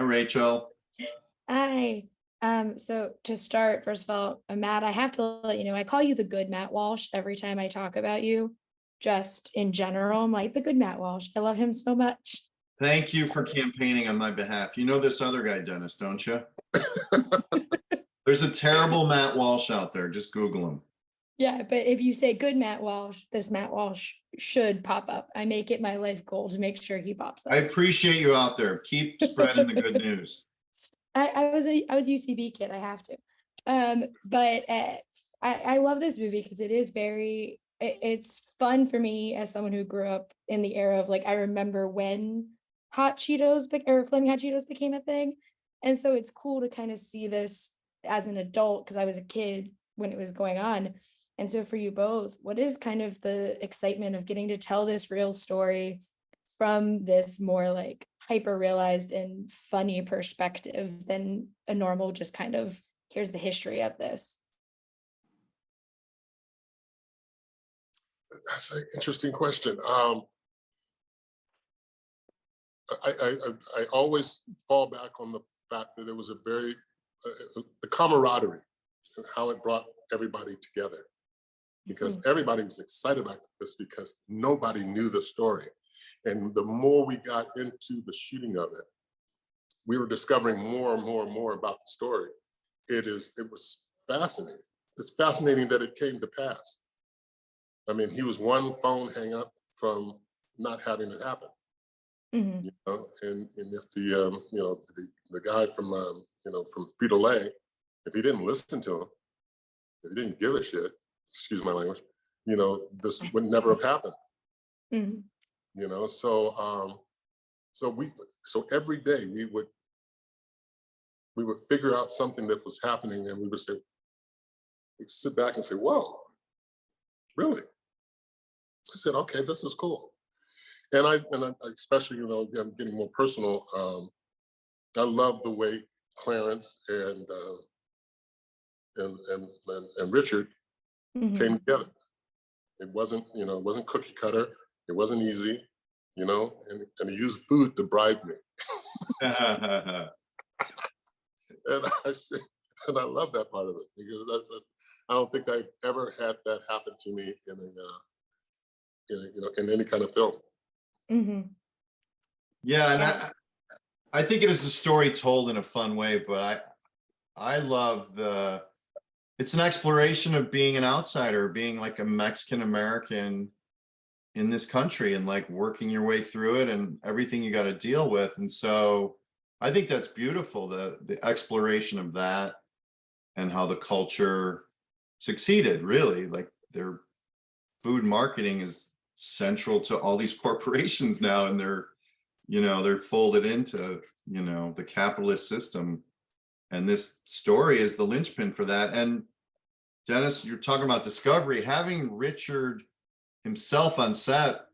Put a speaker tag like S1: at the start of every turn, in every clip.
S1: Rachel.
S2: Hi. So to start, first of all, Matt, I have to let you know, I call you the good Matt Walsh every time I talk about you, just in general. I'm like the good Matt Walsh. I love him so much.
S1: Thank you for campaigning on my behalf. You know this other guy, Dennis, don't you? There's a terrible Matt Walsh out there. Just Google him.
S2: Yeah, but if you say good Matt Walsh, this Matt Walsh should pop up. I make it my life goal to make sure he pops up.
S1: I appreciate you out there. Keep spreading the good news.
S2: I was a UCB kid. I have to. I love this movie because it is it's fun for me as someone who grew up in the era of, like, I remember when hot Cheetos or Flaming Hot Cheetos became a thing. And so it's cool to kind of see this as an adult because I was a kid when it was going on. And so for you both, what is kind of the excitement of getting to tell this real story from this more like hyper realized and funny perspective than a normal just kind of here's the history of this?
S3: That's an interesting question. I always fall back on the fact that there was a very the camaraderie and how it brought everybody together, because everybody was excited about this because nobody knew the story. And the more we got into the shooting of it, we were discovering more and more and more about the story. It was fascinating. It's fascinating that it came to pass. I mean, he was one phone hang up from not having it happen. You know, and if the guy from from Frito-Lay, if he didn't listen to him, if he didn't give a shit, excuse my language, this would never have happened. So every day we would figure out something that was happening, and we'd sit back and say, "Whoa, really?" I said, "Okay, this is cool." And I especially, again, getting more personal, I love the way Clarence and Richard came together. It wasn't cookie cutter. It wasn't easy, and he used food to bribe me. And I said, and I love that part of it, because I don't think I've ever had that happen to me in any kind of film.
S1: Yeah, and I think it is a story told in a fun way, but I love it's an exploration of being an outsider, being like a Mexican American in this country, and like working your way through it and everything you got to deal with. And so I think that's beautiful, the exploration of that and how the culture succeeded, really. Like their food marketing is central to all these corporations now, and they're folded into the capitalist system, and this story is the linchpin for that. And Dennis, you're talking about discovery. Having Richard himself on set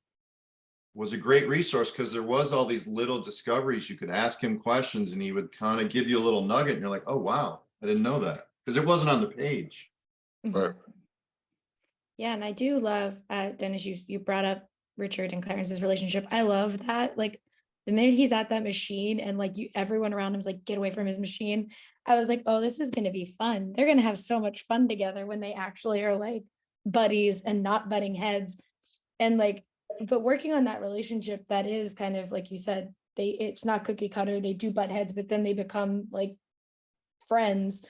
S1: was a great resource, because there was all these little discoveries. You could ask him questions and he would kind of give you a little nugget, and you're like, oh wow, I didn't know that, because it wasn't on the page.
S3: Right.
S2: Yeah, and I do love, Dennis, you brought up Richard and Clarence's relationship. I love that. Like the minute he's at that machine and like everyone around him is like, get away from his machine. I was like, oh, this is going to be fun. They're going to have so much fun together when they actually are like buddies and not butting heads. And like, but working on that relationship, that is kind of like you said, it's not cookie cutter. They do butt heads, but then they become like friends.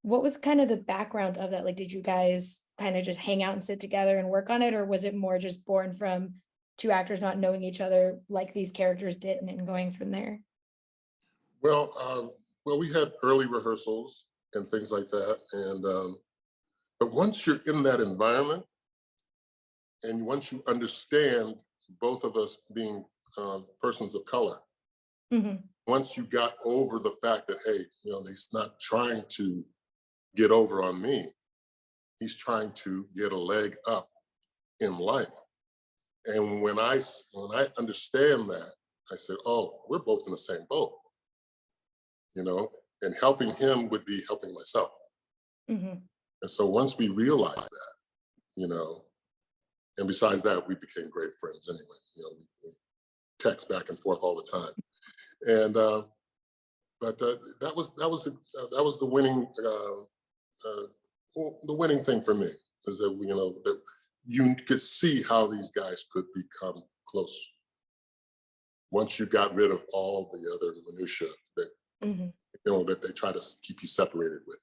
S2: What was kind of the background of that? Like, did you guys kind of just hang out and sit together and work on it? Or was it more just born from two actors not knowing each other like these characters did and going from there?
S3: Well, we had early rehearsals and things like that. And, but once you're in that environment, and once you understand both of us being persons of color, once you got over the fact that, hey, he's not trying to get over on me, he's trying to get a leg up in life. And when I understand that, I said, oh, we're both in the same boat, and helping him would be helping myself. And so once we realized that, and besides that, we became great friends anyway. We text back and forth all the time. And But that was the winning the winning thing for me, is that that you could see how these guys could become close once you got rid of all the other minutia that
S2: Mhm.
S3: that they try to keep you separated with.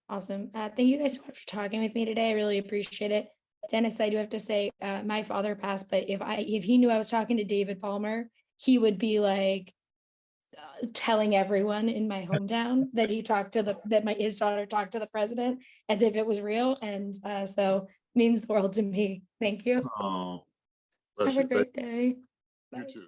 S2: Awesome. Thank you guys so much for talking with me today. I really appreciate it. Dennis, I do have to say, my father passed, but if he knew I was talking to David Palmer, he would be like telling everyone in my hometown that his daughter talked to the president as if it was real. And so means the world to me. Thank you.
S1: Oh.
S3: Bless
S2: Have a
S3: you. Thank
S2: great day.
S3: you
S2: Bye.
S3: too.